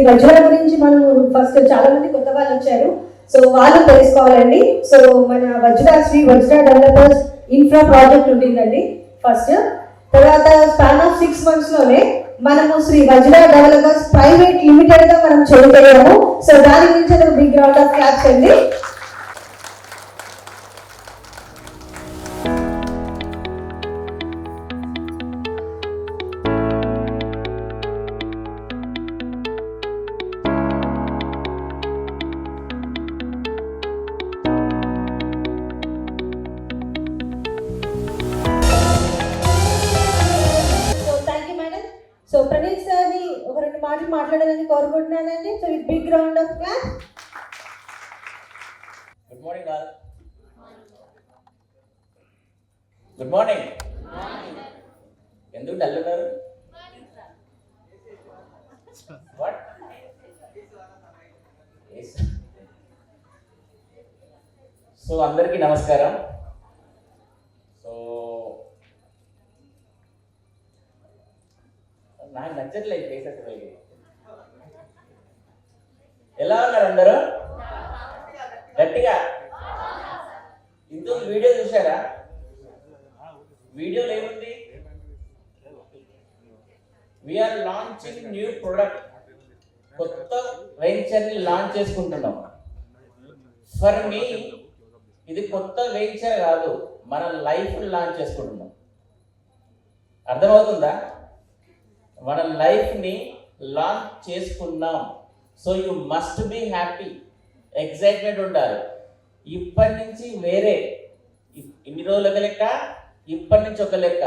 వజ్రాల గురించి మనం ఫస్ట్ చాలా మంది కొత్త వాళ్ళు వచ్చారు, సో వాళ్ళు తెలుసుకోవాలండి. సో మన శ్రీ వజ్ర డెవలపర్స్ ఇన్ఫ్రా ప్రాజెక్ట్ ఉంటుందండి ఫస్ట్. తర్వాత స్పాన్ ఆఫ్ 6 months లోనే మనము శ్రీ వజ్ర డెవలపర్స్ ప్రైవేట్ లిమిటెడ్ గా మనం చేయగలిగాము. సో దాని గురించి ఒక బిగ్ రౌండ్ ఆఫ్ క్లాప్స్ అండి. సో ప్రణీత్ సార్ని ఒక 2 మాటలు మాట్లాడాలని కోరుకుంటున్నానండి. So with big round of clap. Good morning all. Good morning. ఎందుకు డల్ ఉన్నారు? వాట్? సో అందరికీ నమస్కారం. నాకు నచ్చట్లేదు ఫేసెస్. ఎలా ఉన్నారు అందరూ? గట్టిగా. ఇందుకు వీడియో చూసారా? వీడియోలో ఏముంది? We are launching new product. కొత్త వెంచర్ని లాంచ్ చేసుకుంటున్నాం. ఫర్ మీ ఇది కొత్త వెంచర్ కాదు, మన లైఫ్ లాంచ్ చేసుకుంటున్నాం. అర్థమవుతుందా? మన లైఫ్ని లాంచ్ చేసుకున్నాం. So you must be happy, excitement ఉండాలి. ఇప్పటి నుంచి వేరే, ఇన్ని రోజులు ఒక లెక్క, ఇప్పటి నుంచి ఒక లెక్క.